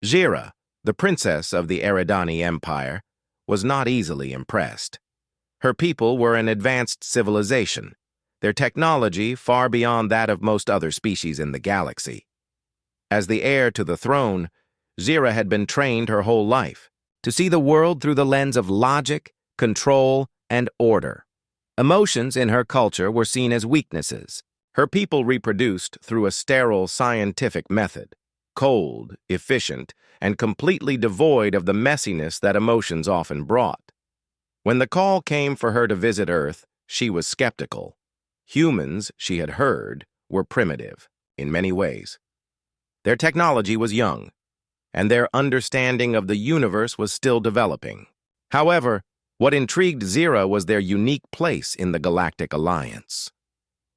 Jira, the princess of the Eridani Empire, was not easily impressed. Her people were an advanced civilization, their technology far beyond that of most other species in the galaxy. As the heir to the throne, Jira had been trained her whole life to see the world through the lens of logic, control, and order. Emotions in her culture were seen as weaknesses. Her people reproduced through a sterile scientific method, cold, efficient, and completely devoid of the messiness that emotions often brought. When the call came for her to visit Earth, she was skeptical. Humans, she had heard, were primitive, in many ways. Their technology was young, and their understanding of the universe was still developing. However, what intrigued Jira was their unique place in the Galactic Alliance.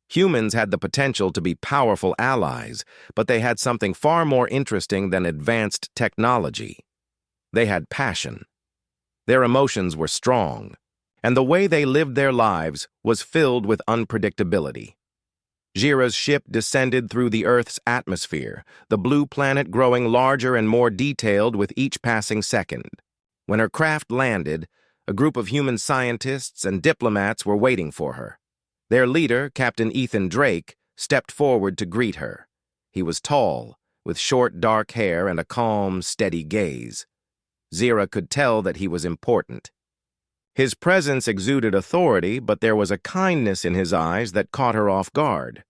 Humans had the potential to be powerful allies, but they had something far more interesting than advanced technology. They had passion. Their emotions were strong, and the way they lived their lives was filled with unpredictability. Jira's ship descended through the Earth's atmosphere, the blue planet growing larger and more detailed with each passing second. When her craft landed, a group of human scientists and diplomats were waiting for her. Their leader, Captain Ethan Drake, stepped forward to greet her. He was tall, with short dark hair and a calm, steady gaze. Jira could tell that he was important. His presence exuded authority, but there was a kindness in his eyes that caught her off guard.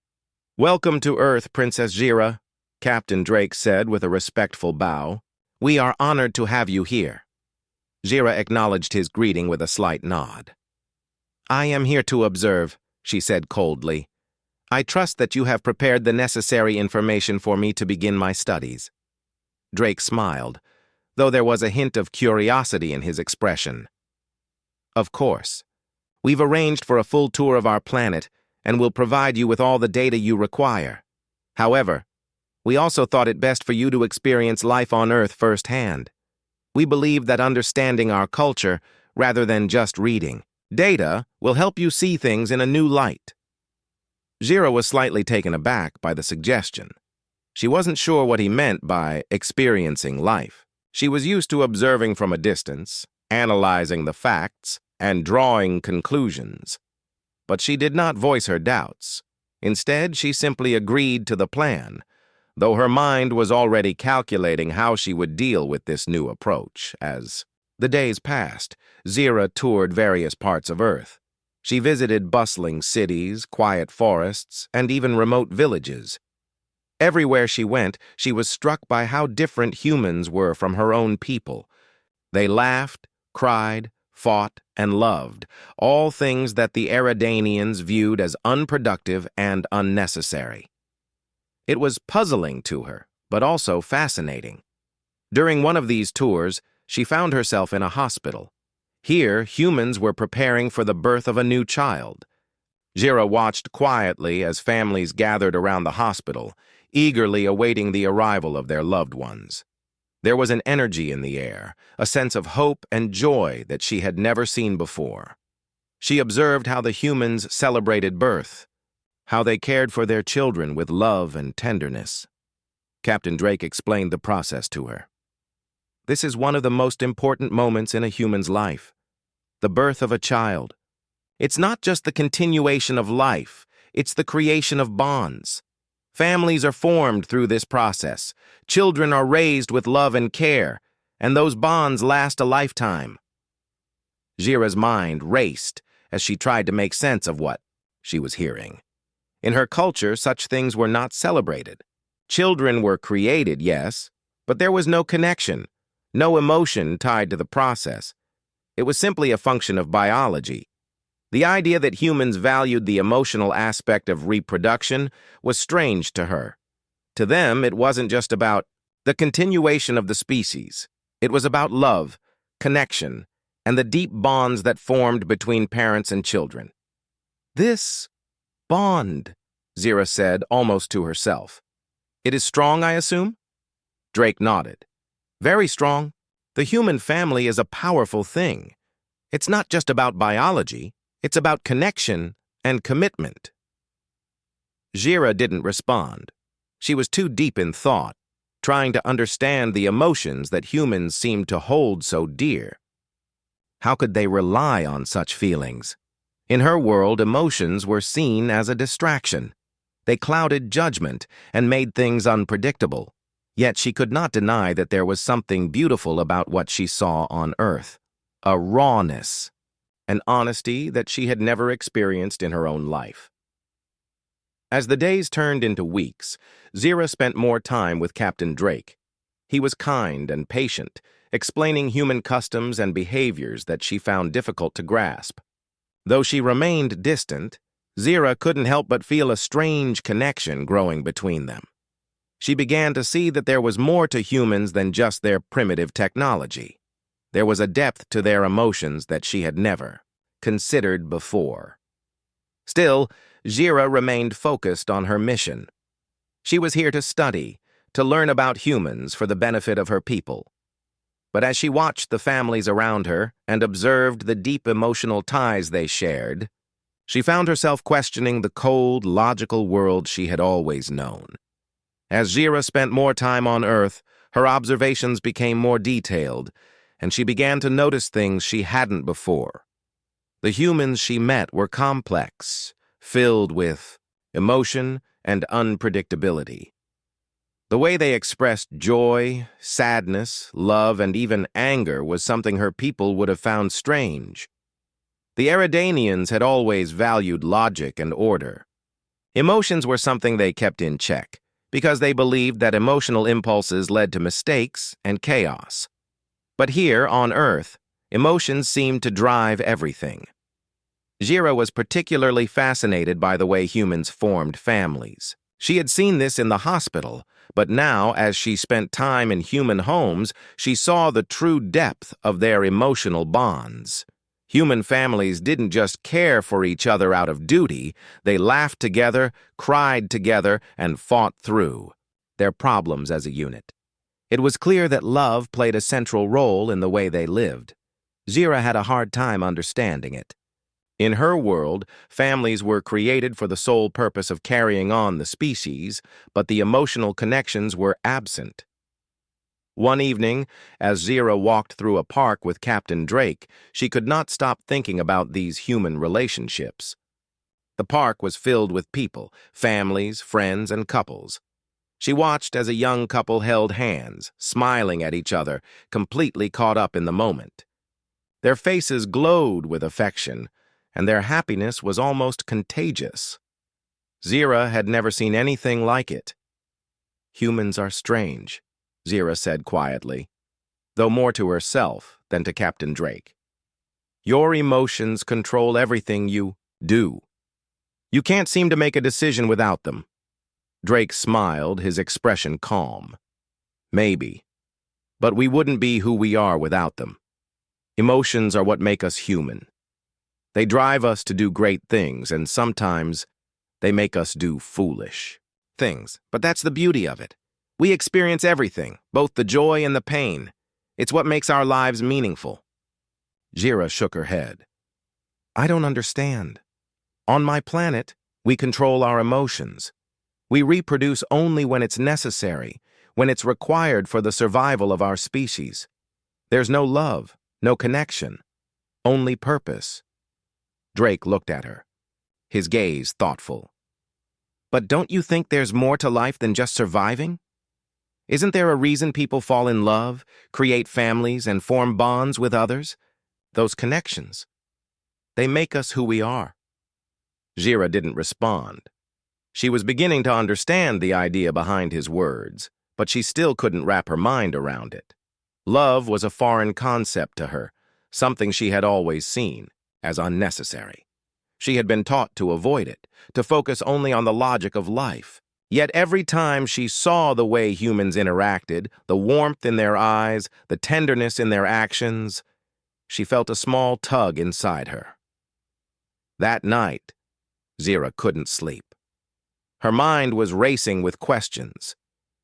"Welcome to Earth, Princess Jira," Captain Drake said with a respectful bow. "We are honored to have you here." Jira acknowledged his greeting with a slight nod. "I am here to observe," she said coldly. "I trust that you have prepared the necessary information for me to begin my studies." Drake smiled, though there was a hint of curiosity in his expression. "Of course. We've arranged for a full tour of our planet and will provide you with all the data you require. However, we also thought it best for you to experience life on Earth firsthand. We believe that understanding our culture, rather than just reading data, will help you see things in a new light." Jira was slightly taken aback by the suggestion. She wasn't sure what he meant by experiencing life. She was used to observing from a distance, analyzing the facts, and drawing conclusions. But she did not voice her doubts. Instead, she simply agreed to the plan, though her mind was already calculating how she would deal with this new approach. As the days passed, Jira toured various parts of Earth. She visited bustling cities, quiet forests, and even remote villages. Everywhere she went, she was struck by how different humans were from her own people. They laughed, cried, fought, and loved, all things that the Eridanians viewed as unproductive and unnecessary. It was puzzling to her, but also fascinating. During one of these tours, she found herself in a hospital. Here, humans were preparing for the birth of a new child. Jira watched quietly as families gathered around the hospital, eagerly awaiting the arrival of their loved ones. There was an energy in the air, a sense of hope and joy that she had never seen before. She observed how the humans celebrated birth, how they cared for their children with love and tenderness. Captain Drake explained the process to her. "This is one of the most important moments in a human's life, the birth of a child. It's not just the continuation of life, it's the creation of bonds. Families are formed through this process. Children are raised with love and care, and those bonds last a lifetime." Jira's mind raced as she tried to make sense of what she was hearing. In her culture, such things were not celebrated. Children were created, yes, but there was no connection, no emotion tied to the process. It was simply a function of biology. The idea that humans valued the emotional aspect of reproduction was strange to her. To them, it wasn't just about the continuation of the species. It was about love, connection, and the deep bonds that formed between parents and children. "This bond," Jira said, almost to herself. "It is strong, I assume?" Drake nodded. "Very strong. The human family is a powerful thing. It's not just about biology. It's about connection and commitment." Jira didn't respond. She was too deep in thought. trying to understand the emotions that humans seemed to hold so dear. How could they rely on such feelings? In her world, emotions were seen as a distraction. They clouded judgment and made things unpredictable. Yet she could not deny that there was something beautiful about what she saw on Earth. A rawness, an honesty that she had never experienced in her own life. As the days turned into weeks, Zira spent more time with Captain Drake. He was kind and patient, explaining human customs and behaviors that she found difficult to grasp. Though she remained distant, Zira couldn't help but feel a strange connection growing between them. She began to see that there was more to humans than just their primitive technology. There was a depth to their emotions that she had never considered before. Still, Zira remained focused on her mission. She was here to study, to learn about humans for the benefit of her people. But as she watched the families around her and observed the deep emotional ties they shared, she found herself questioning the cold, logical world she had always known. As Zira spent more time on Earth, her observations became more detailed, and she began to notice things she hadn't before. The humans she met were complex, filled with emotion and unpredictability. The way they expressed joy, sadness, love, and even anger was something her people would have found strange. The Eridanians had always valued logic and order. Emotions were something they kept in check, because they believed that emotional impulses led to mistakes and chaos. But here, on Earth, emotions seemed to drive everything. Zira was particularly fascinated by the way humans formed families. She had seen this in the hospital, but now, as she spent time in human homes, she saw the true depth of their emotional bonds. Human families didn't just care for each other out of duty, they laughed together, cried together, and fought through their problems as a unit. It was clear that love played a central role in the way they lived. Zira had a hard time understanding it. In her world, families were created for the sole purpose of carrying on the species, but the emotional connections were absent. One evening, as Zira walked through a park with Captain Drake, she could not stop thinking about these human relationships. The park was filled with people, families, friends, and couples. She watched as a young couple held hands, smiling at each other, completely caught up in the moment. Their faces glowed with affection, and their happiness was almost contagious. Zira had never seen anything like it. "Humans are strange," Zira said quietly, though more to herself than to Captain Drake. "Your emotions control everything you do. You can't seem to make a decision without them." Drake smiled, his expression calm. "Maybe, but we wouldn't be who we are without them. Emotions are what make us human. They drive us to do great things, and sometimes they make us do foolish things. But that's the beauty of it. We experience everything, both the joy and the pain. It's what makes our lives meaningful." Zira shook her head. "I don't understand. On my planet, we control our emotions. We reproduce only when it's necessary, when it's required for the survival of our species. There's no love, no connection, only purpose." Drake looked at her, his gaze thoughtful. "But don't you think there's more to life than just surviving? Isn't there a reason people fall in love, create families, and form bonds with others? Those connections. They make us who we are." Zira didn't respond. She was beginning to understand the idea behind his words, but she still couldn't wrap her mind around it. Love was a foreign concept to her, something she had always seen as unnecessary. She had been taught to avoid it, to focus only on the logic of life. Yet every time she saw the way humans interacted, the warmth in their eyes, the tenderness in their actions, she felt a small tug inside her. That night, Zira couldn't sleep. Her mind was racing with questions.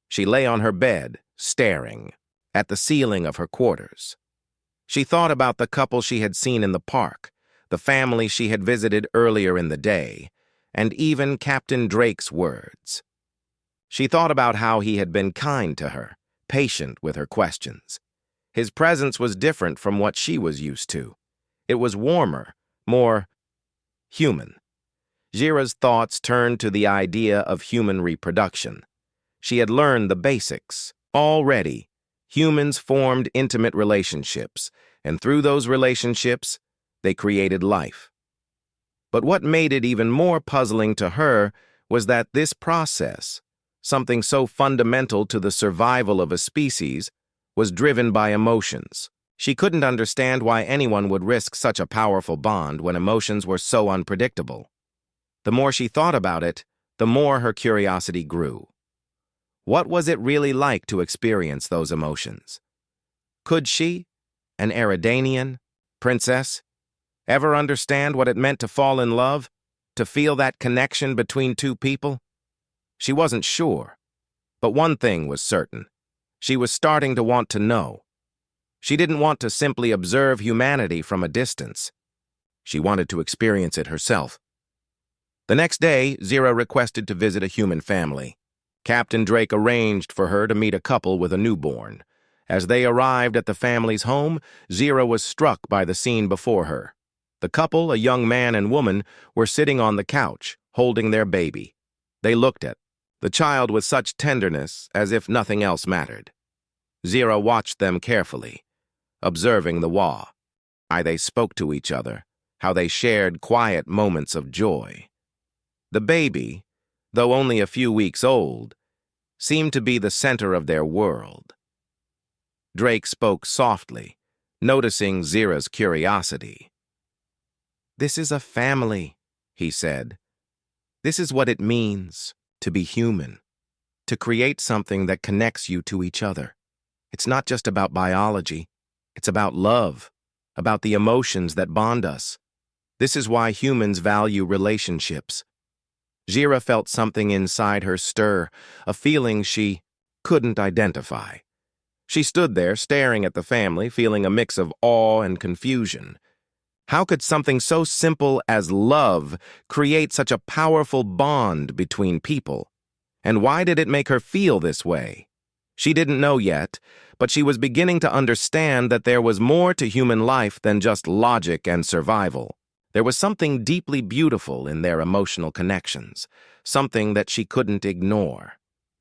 She lay on her bed, staring at the ceiling of her quarters. She thought about the couple she had seen in the park, the family she had visited earlier in the day, and even Captain Drake's words. She thought about how he had been kind to her, patient with her questions. His presence was different from what she was used to. It was warmer, more human. Jira's thoughts turned to the idea of human reproduction. She had learned the basics. Already, humans formed intimate relationships, and through those relationships, they created life. But what made it even more puzzling to her was that this process, something so fundamental to the survival of a species, was driven by emotions. She couldn't understand why anyone would risk such a powerful bond when emotions were so unpredictable. The more she thought about it, the more her curiosity grew. What was it really like to experience those emotions? Could she, an Eridanian princess, ever understand what it meant to fall in love, to feel that connection between two people? She wasn't sure, but one thing was certain. She was starting to want to know. She didn't want to simply observe humanity from a distance. She wanted to experience it herself. The next day, Zira requested to visit a human family. Captain Drake arranged for her to meet a couple with a newborn. As they arrived at the family's home, Zira was struck by the scene before her. The couple, a young man and woman, were sitting on the couch, holding their baby. They looked at the child with such tenderness as if nothing else mattered. Zira watched them carefully, observing the how they spoke to each other, how they shared quiet moments of joy. The baby, though only a few weeks old, seemed to be the center of their world. Drake spoke softly, noticing Zira's curiosity. "This is a family," he said. "This is what it means to be human, to create something that connects you to each other. It's not just about biology. It's about love, about the emotions that bond us. This is why humans value relationships." Zira felt something inside her stir, a feeling she couldn't identify. She stood there, staring at the family, feeling a mix of awe and confusion. How could something so simple as love create such a powerful bond between people? And why did it make her feel this way? She didn't know yet, but she was beginning to understand that there was more to human life than just logic and survival. There was something deeply beautiful in their emotional connections, something that she couldn't ignore.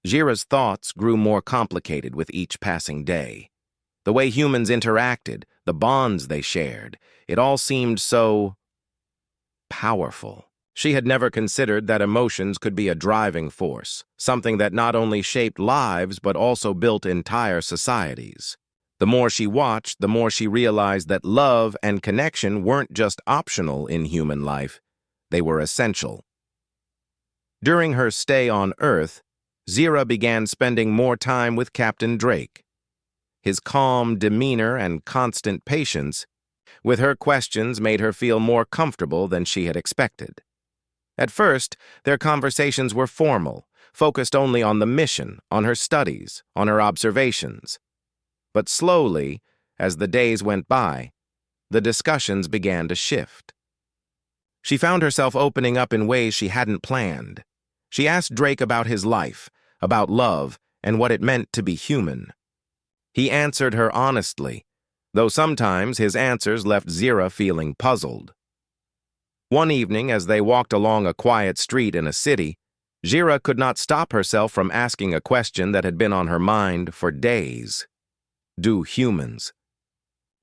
Jira's thoughts grew more complicated with each passing day. The way humans interacted, the bonds they shared, it all seemed so powerful. She had never considered that emotions could be a driving force, something that not only shaped lives but also built entire societies. The more she watched, the more she realized that love and connection weren't just optional in human life, they were essential. During her stay on Earth, Zira began spending more time with Captain Drake. His calm demeanor and constant patience with her questions made her feel more comfortable than she had expected. At first, their conversations were formal, focused only on the mission, on her studies, on her observations. But slowly, as the days went by, the discussions began to shift. She found herself opening up in ways she hadn't planned. She asked Drake about his life, about love, and what it meant to be human. He answered her honestly, though sometimes his answers left Zira feeling puzzled. One evening, as they walked along a quiet street in a city, Zira could not stop herself from asking a question that had been on her mind for days. Do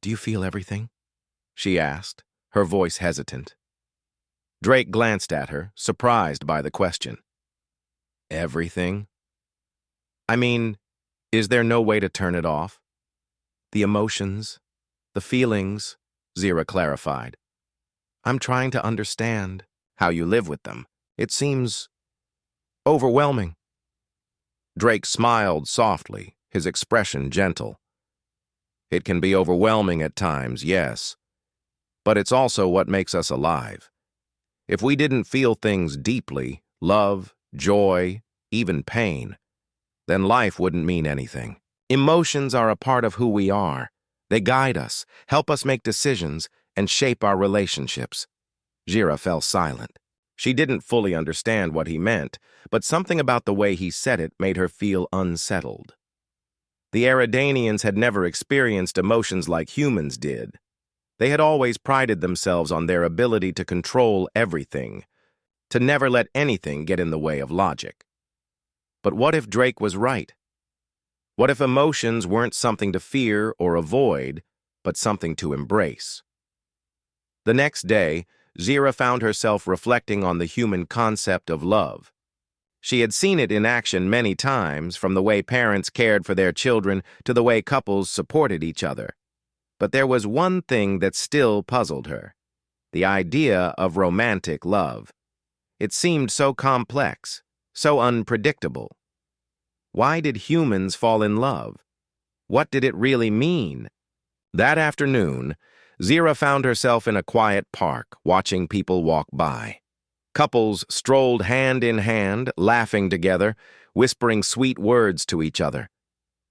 you feel everything? She asked, her voice hesitant. Drake glanced at her, surprised by the question. Everything? I mean, is there no way to turn it off? The emotions, the feelings, Zira clarified. I'm trying to understand how you live with them. It seems overwhelming. Drake smiled softly, his expression gentle. It can be overwhelming at times, yes, but it's also what makes us alive. If we didn't feel things deeply, love, joy, even pain, then life wouldn't mean anything. Emotions are a part of who we are. They guide us, help us make decisions, and shape our relationships. Zira fell silent. She didn't fully understand what he meant, but something about the way he said it made her feel unsettled. The Eridanians had never experienced emotions like humans did. They had always prided themselves on their ability to control everything, to never let anything get in the way of logic. But what if Drake was right? What if emotions weren't something to fear or avoid, but something to embrace? The next day, Zira found herself reflecting on the human concept of love. She had seen it in action many times, from the way parents cared for their children to the way couples supported each other. But there was one thing that still puzzled her: the idea of romantic love. It seemed so complex, so unpredictable. Why did humans fall in love? What did it really mean? That afternoon, Zira found herself in a quiet park, watching people walk by. Couples strolled hand in hand, laughing together, whispering sweet words to each other.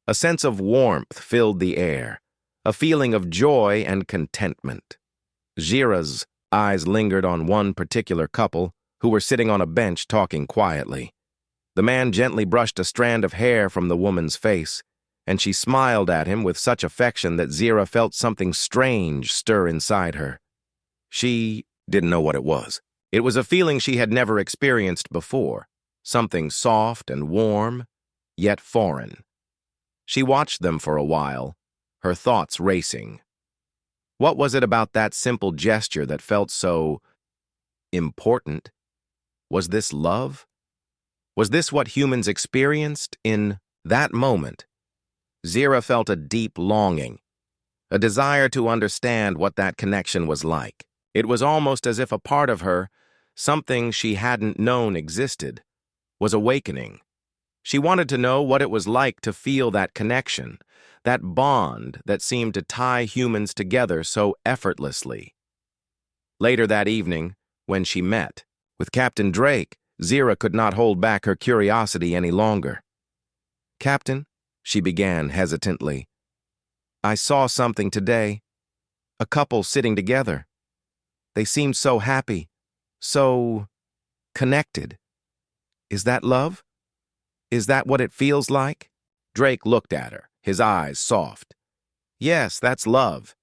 A sense of warmth filled the air, a feeling of joy and contentment. Zira's eyes lingered on one particular couple who were sitting on a bench talking quietly. The man gently brushed a strand of hair from the woman's face, and she smiled at him with such affection that Zira felt something strange stir inside her. She didn't know what it was. It was a feeling she had never experienced before, something soft and warm, yet foreign. She watched them for a while, her thoughts racing. What was it about that simple gesture that felt so important? Was this love? Was this what humans experienced in that moment? Zira felt a deep longing, a desire to understand what that connection was like. It was almost as if a part of her, something she hadn't known existed, was awakening. She wanted to know what it was like to feel that connection, that bond that seemed to tie humans together so effortlessly. Later that evening, when she met with Captain Drake, Zira could not hold back her curiosity any longer. "Captain," she began hesitantly, "I saw something today. A couple sitting together. They seemed so happy, so connected. Is that love? Is that what it feels like?" Drake looked at her, his eyes soft. "Yes, that's love.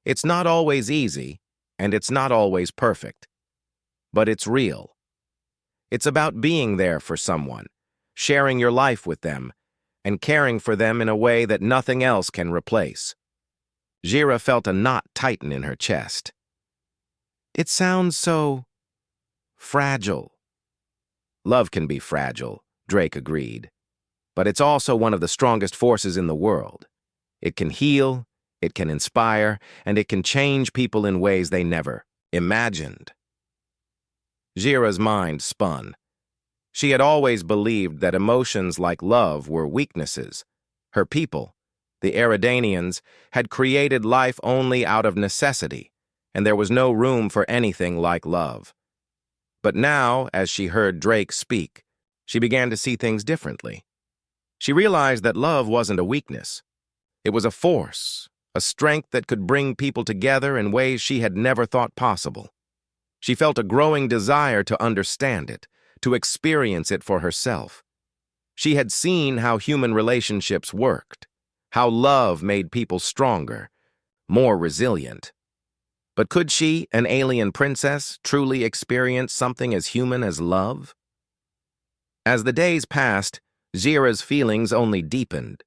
It's not always easy, and it's not always perfect. But it's real. It's about being there for someone, sharing your life with them, and caring for them in a way that nothing else can replace." Zira felt a knot tighten in her chest. "It sounds so fragile." "Love can be fragile," Drake agreed. "But it's also one of the strongest forces in the world. It can heal, it can inspire, and it can change people in ways they never imagined." Zira's mind spun. She had always believed that emotions like love were weaknesses. Her people, the Eridanians, had created life only out of necessity, and there was no room for anything like love. But now, as she heard Drake speak, she began to see things differently. She realized that love wasn't a weakness. It was a force, a strength that could bring people together in ways she had never thought possible. She felt a growing desire to understand it, to experience it for herself. She had seen how human relationships worked, how love made people stronger, more resilient. But could she, an alien princess, truly experience something as human as love? As the days passed, Zira's feelings only deepened.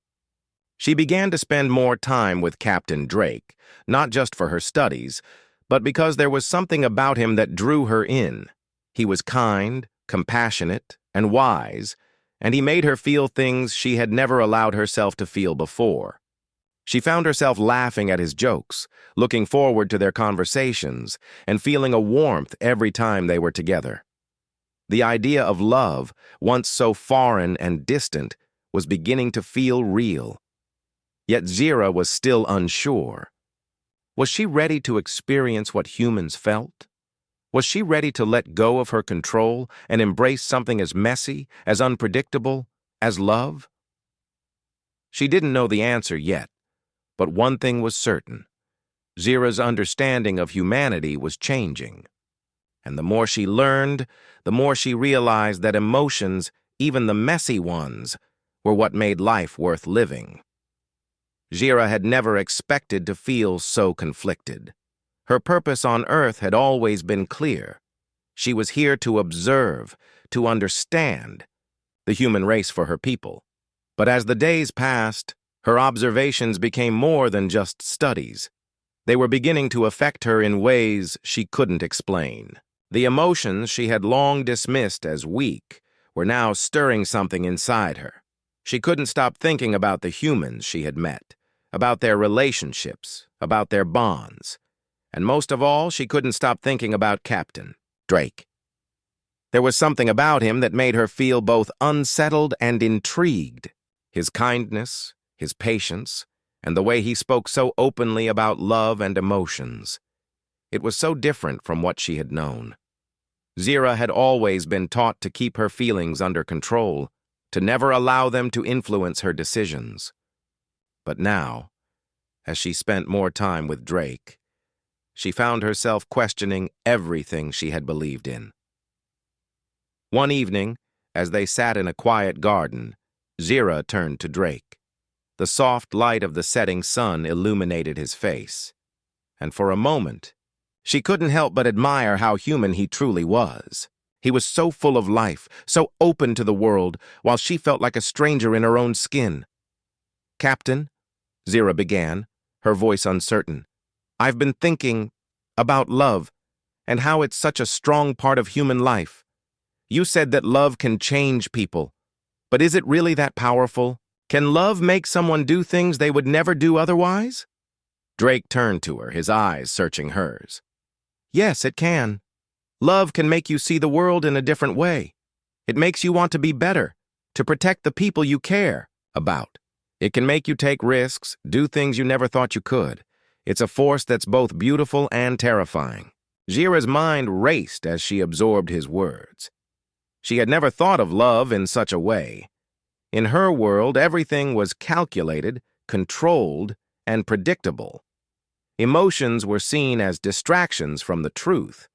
She began to spend more time with Captain Drake, not just for her studies, but because there was something about him that drew her in. He was kind, compassionate, and wise, and he made her feel things she had never allowed herself to feel before. She found herself laughing at his jokes, looking forward to their conversations, and feeling a warmth every time they were together. The idea of love, once so foreign and distant, was beginning to feel real. Yet Zira was still unsure. Was she ready to experience what humans felt? Was she ready to let go of her control and embrace something as messy, as unpredictable, as love? She didn't know the answer yet, but one thing was certain. Zira's understanding of humanity was changing. And the more she learned, the more she realized that emotions, even the messy ones, were what made life worth living. Jira had never expected to feel so conflicted. Her purpose on Earth had always been clear. She was here to observe, to understand the human race for her people. But as the days passed, her observations became more than just studies. They were beginning to affect her in ways she couldn't explain. The emotions she had long dismissed as weak were now stirring something inside her. She couldn't stop thinking about the humans she had met, about their relationships, about their bonds. And most of all, she couldn't stop thinking about Captain Drake. There was something about him that made her feel both unsettled and intrigued. His kindness, his patience, and the way he spoke so openly about love and emotions. It was so different from what she had known. Zira had always been taught to keep her feelings under control, to never allow them to influence her decisions. But now, as she spent more time with Drake, she found herself questioning everything she had believed in. One evening, as they sat in a quiet garden, Zira turned to Drake. The soft light of the setting sun illuminated his face, and for a moment, she couldn't help but admire how human he truly was. He was so full of life, so open to the world, while she felt like a stranger in her own skin. "Captain," Zira began, her voice uncertain, "I've been thinking about love and how it's such a strong part of human life. You said that love can change people, but is it really that powerful? Can love make someone do things they would never do otherwise?" Drake turned to her, his eyes searching hers. "Yes, it can. Love can make you see the world in a different way. It makes you want to be better, to protect the people you care about. It can make you take risks, do things you never thought you could. It's a force that's both beautiful and terrifying." Jira's mind raced as she absorbed his words. She had never thought of love in such a way. In her world, everything was calculated, controlled, and predictable. Emotions were seen as distractions from the truth.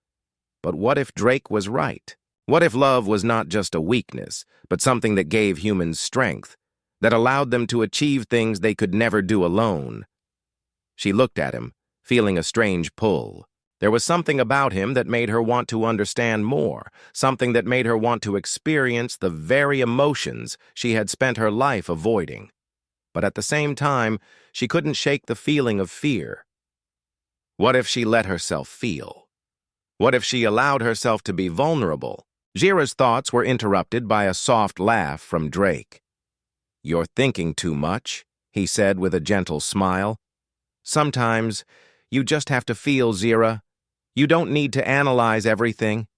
But what if Drake was right? What if love was not just a weakness, but something that gave humans strength, that allowed them to achieve things they could never do alone? She looked at him, feeling a strange pull. There was something about him that made her want to understand more, something that made her want to experience the very emotions she had spent her life avoiding. But at the same time, she couldn't shake the feeling of fear. What if she let herself feel? What if she allowed herself to be vulnerable? Jira's thoughts were interrupted by a soft laugh from Drake. "You're thinking too much," he said with a gentle smile. "Sometimes, you just have to feel, Zira. You don't need to analyze everything.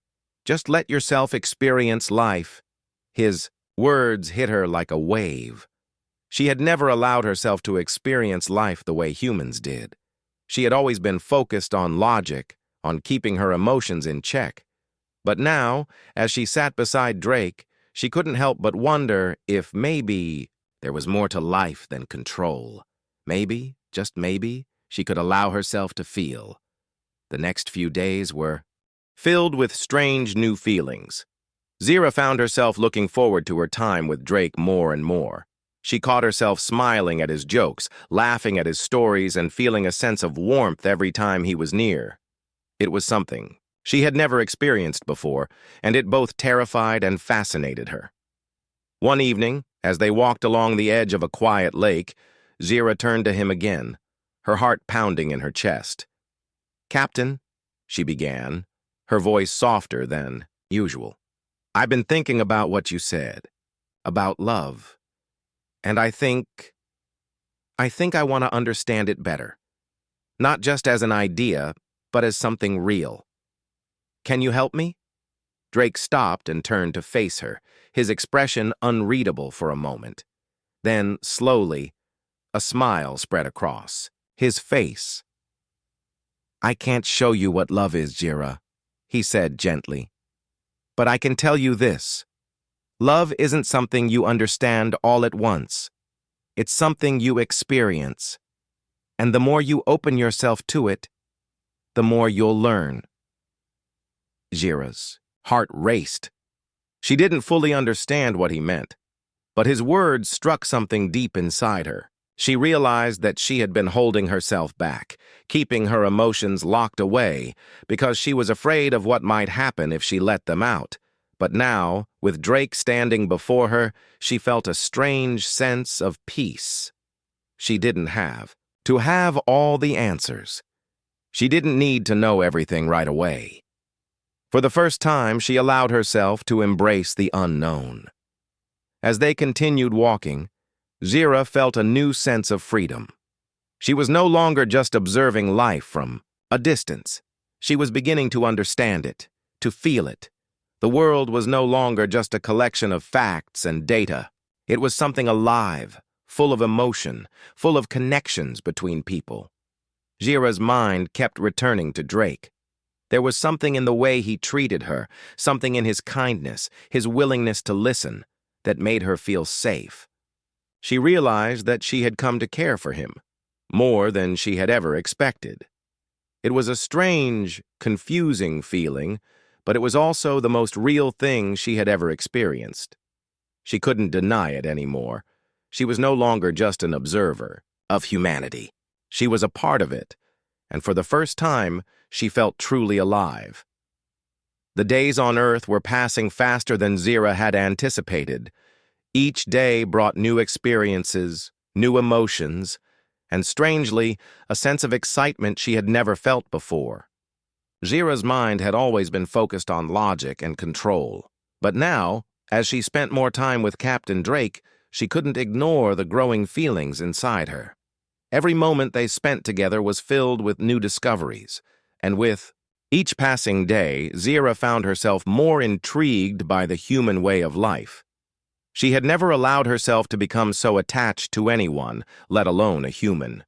Just let yourself experience life." His words hit her like a wave. She had never allowed herself to experience life the way humans did. She had always been focused on logic, on keeping her emotions in check. But now, as she sat beside Drake, she couldn't help but wonder if maybe there was more to life than control. Maybe, just maybe, she could allow herself to feel. The next few days were filled with strange new feelings. Zira found herself looking forward to her time with Drake more and more. She caught herself smiling at his jokes, laughing at his stories, and feeling a sense of warmth every time he was near. It was something she had never experienced before, and it both terrified and fascinated her. One evening, as they walked along the edge of a quiet lake, Zira turned to him again, her heart pounding in her chest. "Captain," she began, her voice softer than usual, "I've been thinking about what you said, about love, and I think I want to understand it better. Not just as an idea, but as something real. Can you help me?" Drake stopped and turned to face her, his expression unreadable for a moment. Then, slowly, a smile spread across his face. "I can't show you what love is, Jira," he said gently. "But I can tell you this. Love isn't something you understand all at once. It's something you experience. And the more you open yourself to it, the more you'll learn." Jira's heart raced. She didn't fully understand what he meant, but his words struck something deep inside her. She realized that she had been holding herself back, keeping her emotions locked away, because she was afraid of what might happen if she let them out. But now, with Drake standing before her, she felt a strange sense of peace. She didn't have to have all the answers. She didn't need to know everything right away. For the first time, she allowed herself to embrace the unknown. As they continued walking, Zira felt a new sense of freedom. She was no longer just observing life from a distance. She was beginning to understand it, to feel it. The world was no longer just a collection of facts and data. It was something alive, full of emotion, full of connections between people. Zira's mind kept returning to Drake. There was something in the way he treated her, something in his kindness, his willingness to listen, that made her feel safe. She realized that she had come to care for him, more than she had ever expected. It was a strange, confusing feeling, but it was also the most real thing she had ever experienced. She couldn't deny it anymore. She was no longer just an observer of humanity. She was a part of it, and for the first time, she felt truly alive. The days on Earth were passing faster than Zira had anticipated. Each day brought new experiences, new emotions, and strangely, a sense of excitement she had never felt before. Zira's mind had always been focused on logic and control, but now, as she spent more time with Captain Drake, she couldn't ignore the growing feelings inside her. Every moment they spent together was filled with new discoveries, and with each passing day, Zira found herself more intrigued by the human way of life. She had never allowed herself to become so attached to anyone, let alone a human.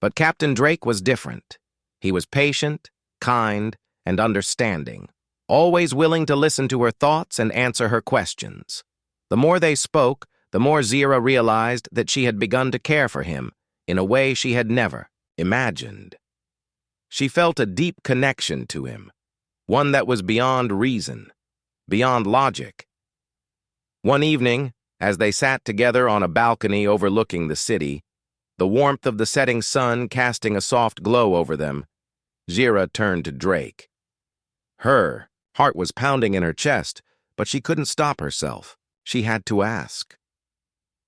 But Captain Drake was different. He was patient, kind, and understanding, always willing to listen to her thoughts and answer her questions. The more they spoke, the more Zira realized that she had begun to care for him in a way she had never imagined. She felt a deep connection to him, one that was beyond reason, beyond logic. One evening, as they sat together on a balcony overlooking the city, the warmth of the setting sun casting a soft glow over them, Zira turned to Drake. Her heart was pounding in her chest, but she couldn't stop herself. She had to ask.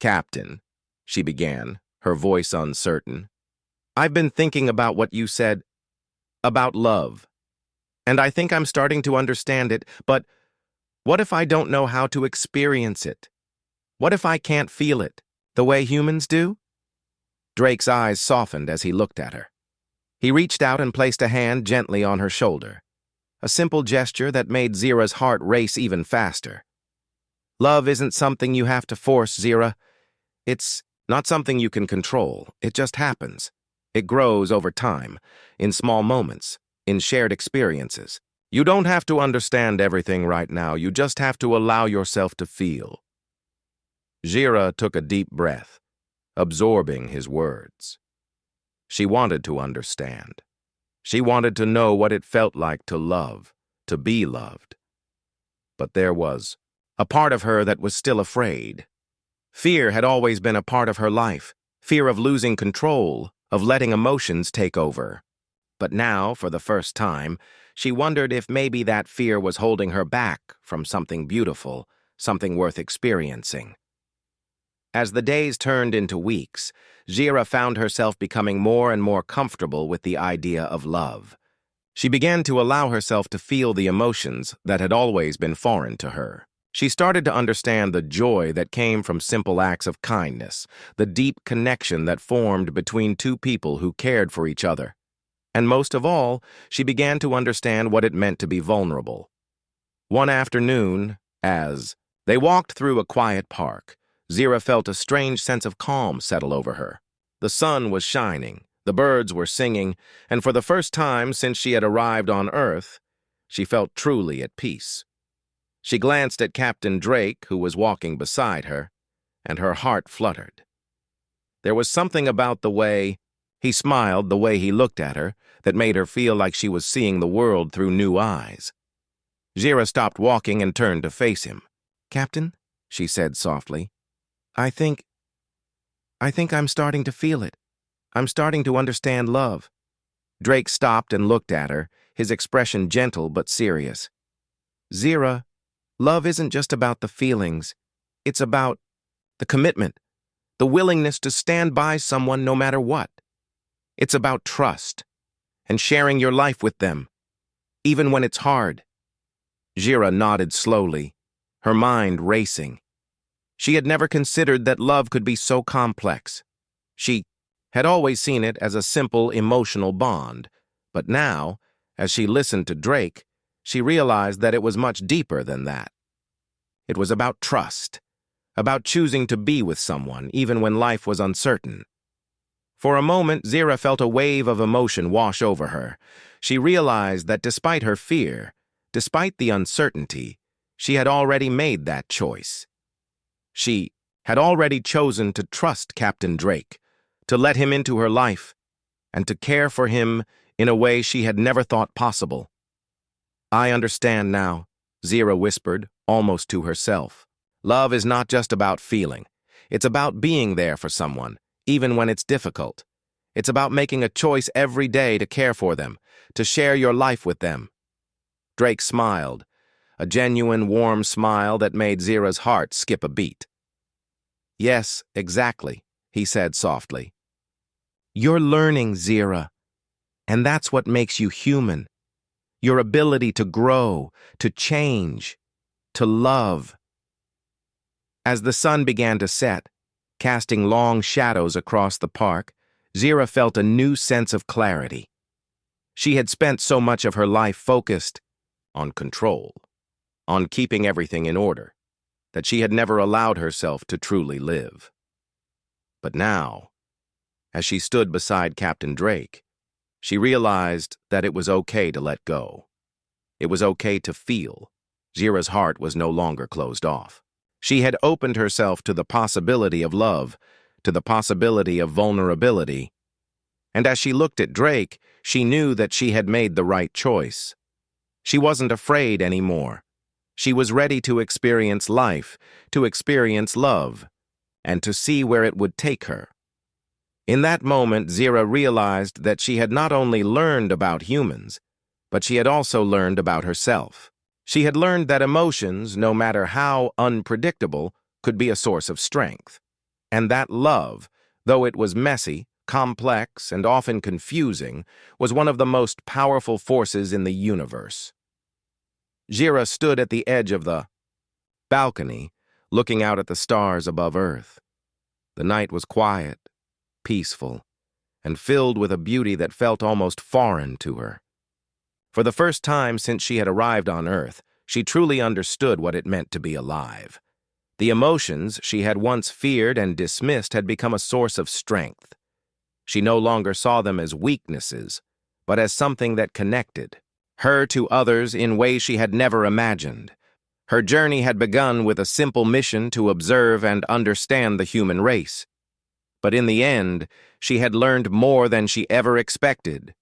"Captain," she began, her voice uncertain, "I've been thinking about what you said about love, and I think I'm starting to understand it, but what if I don't know how to experience it? What if I can't feel it, the way humans do?" Drake's eyes softened as he looked at her. He reached out and placed a hand gently on her shoulder, a simple gesture that made Zira's heart race even faster. "Love isn't something you have to force, Zira. It's not something you can control. It just happens. It grows over time, in small moments, in shared experiences. You don't have to understand everything right now. You just have to allow yourself to feel." Zira took a deep breath, absorbing his words. She wanted to understand. She wanted to know what it felt like to love, to be loved. But there was a part of her that was still afraid. Fear had always been a part of her life, fear of losing control, of letting emotions take over. But now, for the first time, she wondered if maybe that fear was holding her back from something beautiful, something worth experiencing. As the days turned into weeks, Zira found herself becoming more and more comfortable with the idea of love. She began to allow herself to feel the emotions that had always been foreign to her. She started to understand the joy that came from simple acts of kindness, the deep connection that formed between two people who cared for each other. And most of all, she began to understand what it meant to be vulnerable. One afternoon, as they walked through a quiet park, Zira felt a strange sense of calm settle over her. The sun was shining, the birds were singing, and for the first time since she had arrived on Earth, she felt truly at peace. She glanced at Captain Drake, who was walking beside her, and her heart fluttered. There was something about the way he smiled, the way he looked at her, that made her feel like she was seeing the world through new eyes. Zira stopped walking and turned to face him. "Captain," she said softly, "I think I think I'm starting to feel it. I'm starting to understand love. Drake stopped and looked at her, his expression gentle but serious. Zira, love isn't just about the feelings. It's about the commitment, the willingness to stand by someone no matter what. It's about trust and sharing your life with them, even when it's hard. Zira nodded slowly, her mind racing. She had never considered that love could be so complex. She had always seen it as a simple emotional bond, but now, as she listened to Drake, she realized that it was much deeper than that. It was about trust, about choosing to be with someone even when life was uncertain. For a moment, Zira felt a wave of emotion wash over her. She realized that despite her fear, despite the uncertainty, she had already made that choice. She had already chosen to trust Captain Drake, to let him into her life, and to care for him in a way she had never thought possible. I understand now, Zira whispered, almost to herself. Love is not just about feeling. It's about being there for someone, even when it's difficult. It's about making a choice every day to care for them, to share your life with them. Drake smiled, a genuine, warm smile that made Zira's heart skip a beat. Yes, exactly, he said softly. You're learning, Zira, and that's what makes you human. Your ability to grow, to change, to love. As the sun began to set, casting long shadows across the park, Zira felt a new sense of clarity. She had spent so much of her life focused on control, on keeping everything in order, that she had never allowed herself to truly live. But now, as she stood beside Captain Drake, she realized that it was okay to let go. It was okay to feel. Zira's heart was no longer closed off. She had opened herself to the possibility of love, to the possibility of vulnerability. And as she looked at Drake, she knew that she had made the right choice. She wasn't afraid anymore. She was ready to experience life, to experience love, and to see where it would take her. In that moment, Zira realized that she had not only learned about humans, but she had also learned about herself. She had learned that emotions, no matter how unpredictable, could be a source of strength. And that love, though it was messy, complex, and often confusing, was one of the most powerful forces in the universe. Zira stood at the edge of the balcony, looking out at the stars above Earth. The night was quiet, peaceful, and filled with a beauty that felt almost foreign to her. For the first time since she had arrived on Earth, she truly understood what it meant to be alive. The emotions she had once feared and dismissed had become a source of strength. She no longer saw them as weaknesses, but as something that connected her to others in ways she had never imagined. Her journey had begun with a simple mission to observe and understand the human race. But in the end, she had learned more than she ever expected,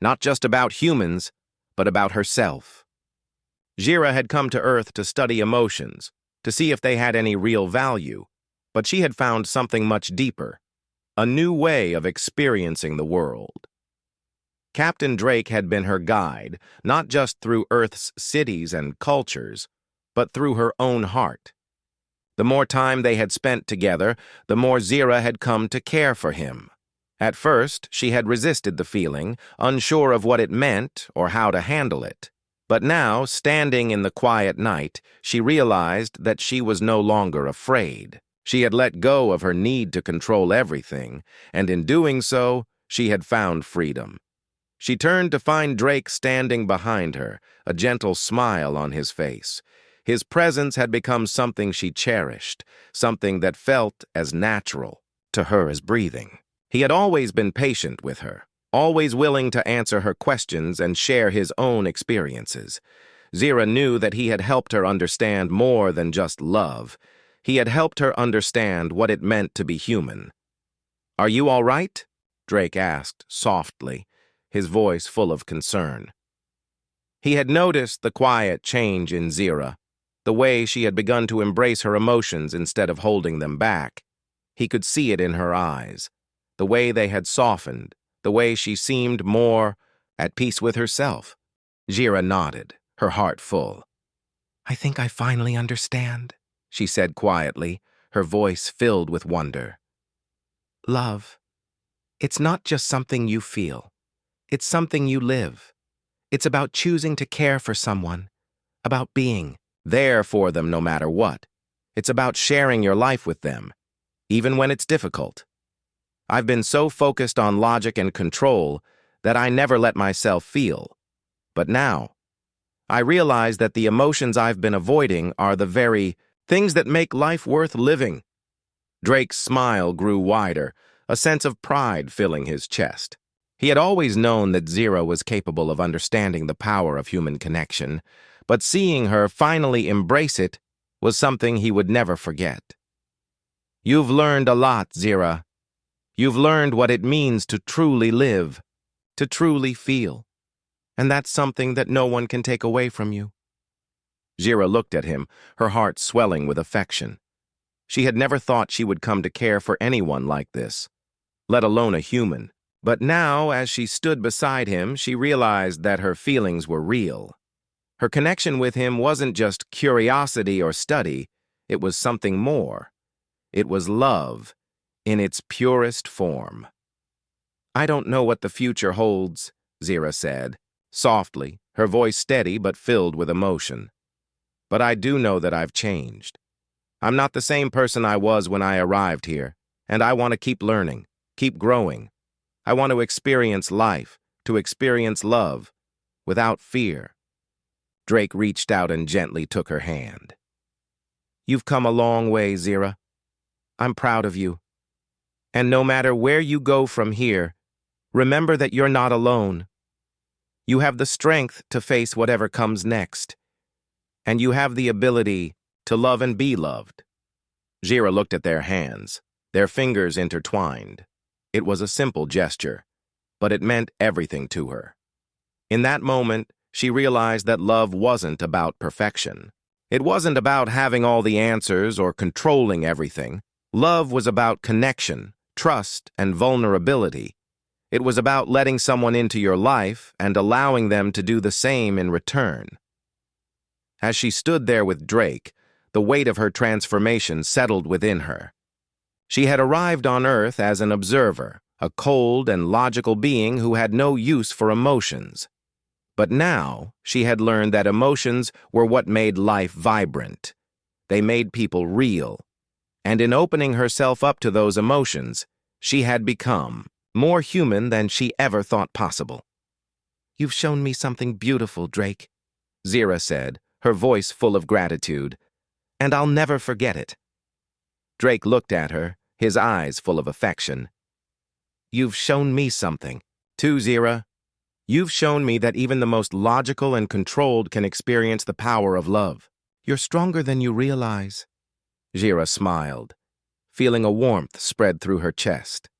not just about humans, but about herself. Zira had come to Earth to study emotions, to see if they had any real value, but she had found something much deeper, a new way of experiencing the world. Captain Drake had been her guide, not just through Earth's cities and cultures, but through her own heart. The more time they had spent together, the more Zira had come to care for him. At first, she had resisted the feeling, unsure of what it meant or how to handle it. But now, standing in the quiet night, she realized that she was no longer afraid. She had let go of her need to control everything, and in doing so, she had found freedom. She turned to find Drake standing behind her, a gentle smile on his face. His presence had become something she cherished, something that felt as natural to her as breathing. He had always been patient with her, always willing to answer her questions and share his own experiences. Zira knew that he had helped her understand more than just love. He had helped her understand what it meant to be human. "Are you all right?" Drake asked, softly, his voice full of concern. He had noticed the quiet change in Zira, the way she had begun to embrace her emotions instead of holding them back. He could see it in her eyes, the way they had softened, the way she seemed more at peace with herself. Jira nodded, her heart full. "I think I finally understand," she said quietly, her voice filled with wonder. "Love, it's not just something you feel. It's something you live. It's about choosing to care for someone, about being there for them no matter what. It's about sharing your life with them, even when it's difficult. I've been so focused on logic and control that I never let myself feel. But now, I realize that the emotions I've been avoiding are the very things that make life worth living." Drake's smile grew wider, a sense of pride filling his chest. He had always known that Zira was capable of understanding the power of human connection, but seeing her finally embrace it was something he would never forget. "You've learned a lot, Zira. You've learned what it means to truly live, to truly feel. And that's something that no one can take away from you." Jira looked at him, her heart swelling with affection. She had never thought she would come to care for anyone like this, let alone a human. But now, as she stood beside him, she realized that her feelings were real. Her connection with him wasn't just curiosity or study, it was something more. It was love, in its purest form. "I don't know what the future holds," Zira said, softly, her voice steady but filled with emotion. "But I do know that I've changed. I'm not the same person I was when I arrived here, and I want to keep learning, keep growing. I want to experience life, to experience love, without fear." Drake reached out and gently took her hand. "You've come a long way, Zira. I'm proud of you. And no matter where you go from here, remember that you're not alone. You have the strength to face whatever comes next. And you have the ability to love and be loved." Jira looked at their hands, their fingers intertwined. It was a simple gesture, but it meant everything to her. In that moment, she realized that love wasn't about perfection. It wasn't about having all the answers or controlling everything. Love was about connection, trust, and vulnerability. It was about letting someone into your life and allowing them to do the same in return. As she stood there with Drake, the weight of her transformation settled within her. She had arrived on Earth as an observer, a cold and logical being who had no use for emotions. But now, she had learned that emotions were what made life vibrant. They made people real. And in opening herself up to those emotions, she had become more human than she ever thought possible. "You've shown me something beautiful, Drake," Zira said, her voice full of gratitude, "and I'll never forget it." Drake looked at her, his eyes full of affection. "You've shown me something, too, Zira. You've shown me that even the most logical and controlled can experience the power of love. You're stronger than you realize." Jira smiled, feeling a warmth spread through her chest.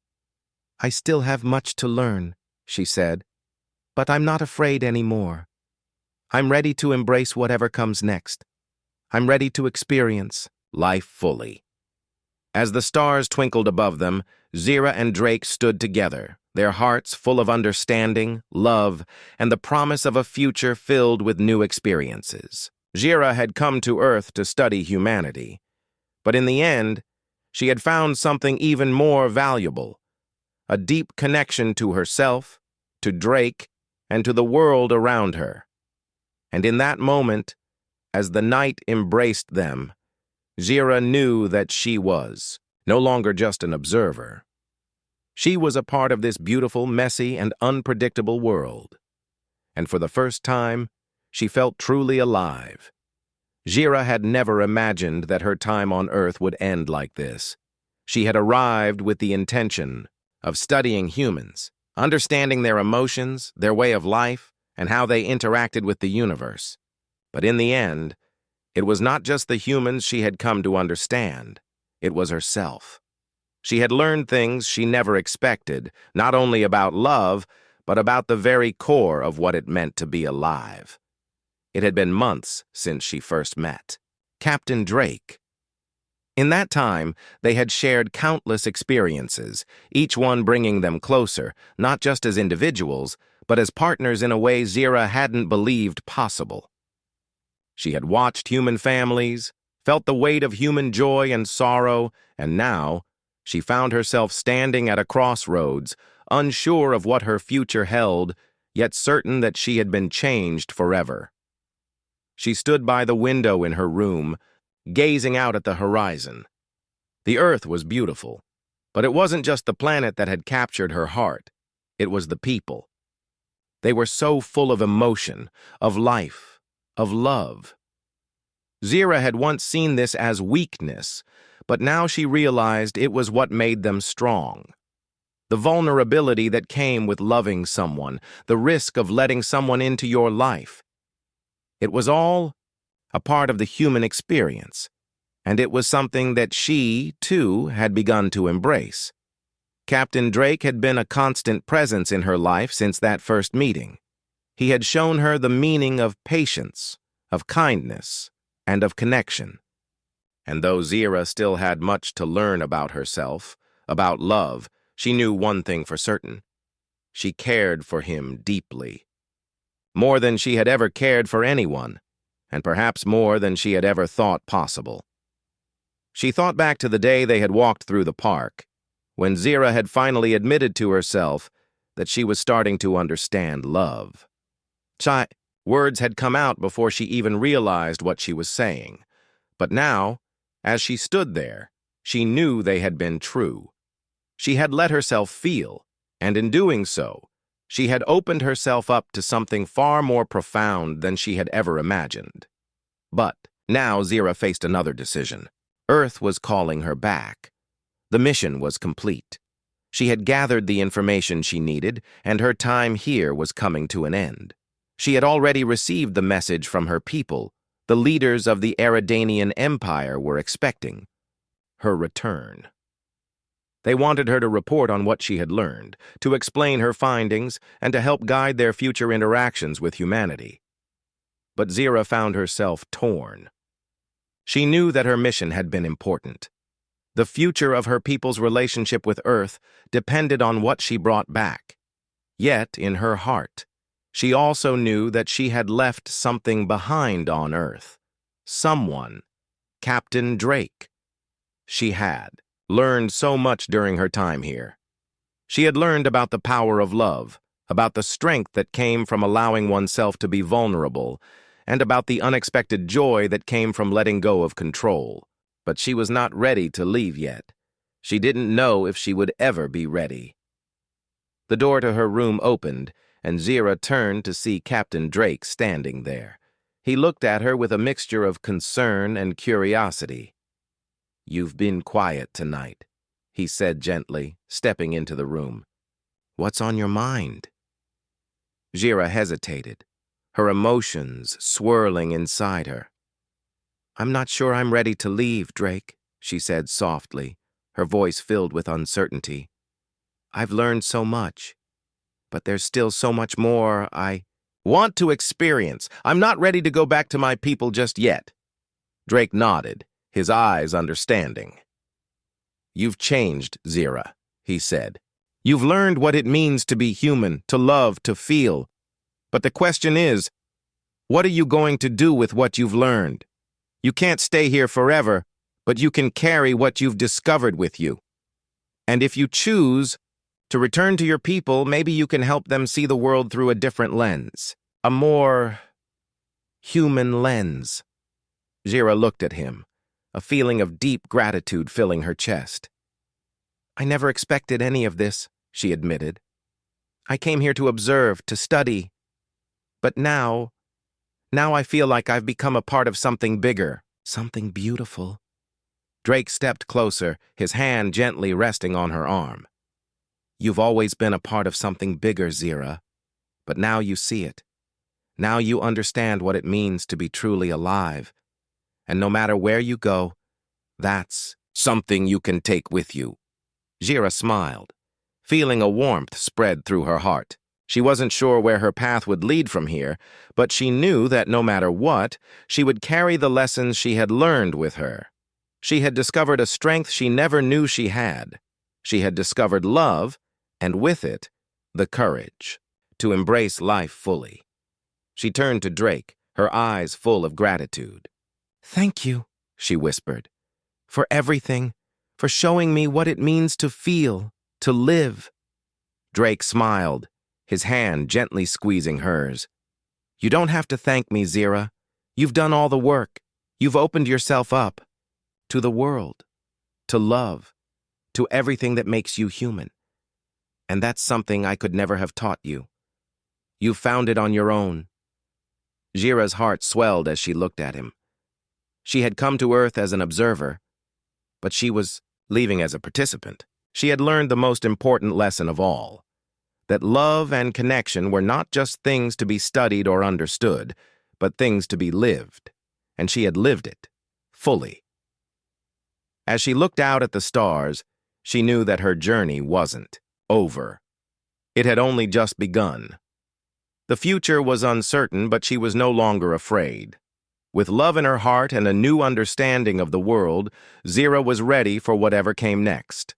"I still have much to learn," she said, "but I'm not afraid anymore. I'm ready to embrace whatever comes next. I'm ready to experience life fully." As the stars twinkled above them, Zira and Drake stood together, their hearts full of understanding, love, and the promise of a future filled with new experiences. Zira had come to Earth to study humanity, but in the end, she had found something even more valuable, a deep connection to herself, to Drake, and to the world around her. And in that moment, as the night embraced them, Zira knew that she was no longer just an observer. She was a part of this beautiful, messy, and unpredictable world. And for the first time, she felt truly alive. Zira had never imagined that her time on Earth would end like this. She had arrived with the intention of studying humans, understanding their emotions, their way of life, and how they interacted with the universe. But in the end, it was not just the humans she had come to understand. It was herself. She had learned things she never expected, not only about love, but about the very core of what it meant to be alive. It had been months since she first met Captain Drake. In that time, they had shared countless experiences, each one bringing them closer, not just as individuals, but as partners in a way Zira hadn't believed possible. She had watched human families, felt the weight of human joy and sorrow, and now she found herself standing at a crossroads, unsure of what her future held, yet certain that she had been changed forever. She stood by the window in her room, gazing out at the horizon. The earth was beautiful, but it wasn't just the planet that had captured her heart. It was the people. They were so full of emotion, of life, of love. Zira had once seen this as weakness, but now she realized it was what made them strong. The vulnerability that came with loving someone, the risk of letting someone into your life. It was all a part of the human experience, and it was something that she, too, had begun to embrace. Captain Drake had been a constant presence in her life since that first meeting. He had shown her the meaning of patience, of kindness, and of connection. And though Zira still had much to learn about herself, about love, she knew one thing for certain. She cared for him deeply. More than she had ever cared for anyone, and perhaps more than she had ever thought possible. She thought back to the day they had walked through the park, when Zira had finally admitted to herself that she was starting to understand love. Words had come out before she even realized what she was saying. But now, as she stood there, she knew they had been true. She had let herself feel, and in doing so, she had opened herself up to something far more profound than she had ever imagined. But now Zira faced another decision. Earth was calling her back. The mission was complete. She had gathered the information she needed, and her time here was coming to an end. She had already received the message from her people. The leaders of the Eridanian Empire were expecting her return. They wanted her to report on what she had learned, to explain her findings, and to help guide their future interactions with humanity. But Zira found herself torn. She knew that her mission had been important. The future of her people's relationship with Earth depended on what she brought back. Yet, in her heart, she also knew that she had left something behind on Earth. Someone. Captain Drake. She had learned so much during her time here. She had learned about the power of love, about the strength that came from allowing oneself to be vulnerable, and about the unexpected joy that came from letting go of control. But she was not ready to leave yet. She didn't know if she would ever be ready. The door to her room opened, and Zira turned to see Captain Drake standing there. He looked at her with a mixture of concern and curiosity. "You've been quiet tonight," he said gently, stepping into the room. "What's on your mind?" Zira hesitated, her emotions swirling inside her. "I'm not sure I'm ready to leave, Drake," she said softly, her voice filled with uncertainty. "I've learned so much, but there's still so much more I want to experience. I'm not ready to go back to my people just yet." Drake nodded, his eyes understanding. "You've changed, Zira," he said. "You've learned what it means to be human, to love, to feel. But the question is, what are you going to do with what you've learned? You can't stay here forever, but you can carry what you've discovered with you. And if you choose to return to your people, maybe you can help them see the world through a different lens, a more human lens." Zira looked at him, a feeling of deep gratitude filling her chest. "I never expected any of this," she admitted. "I came here to observe, to study. But now I feel like I've become a part of something bigger, something beautiful." Drake stepped closer, his hand gently resting on her arm. "You've always been a part of something bigger, Zira. But now you see it. Now you understand what it means to be truly alive. And no matter where you go, that's something you can take with you." Zira smiled, feeling a warmth spread through her heart. She wasn't sure where her path would lead from here, but she knew that no matter what, she would carry the lessons she had learned with her. She had discovered a strength she never knew she had. She had discovered love, and with it, the courage to embrace life fully. She turned to Drake, her eyes full of gratitude. "Thank you," she whispered, "for everything, for showing me what it means to feel, to live." Drake smiled, his hand gently squeezing hers. "You don't have to thank me, Zira. You've done all the work. You've opened yourself up to the world, to love, to everything that makes you human. And that's something I could never have taught you. You found it on your own." Zira's heart swelled as she looked at him. She had come to Earth as an observer, but she was leaving as a participant. She had learned the most important lesson of all, that love and connection were not just things to be studied or understood, but things to be lived, and she had lived it, fully. As she looked out at the stars, she knew that her journey wasn't over. It had only just begun. The future was uncertain, but she was no longer afraid. With love in her heart and a new understanding of the world, Zira was ready for whatever came next.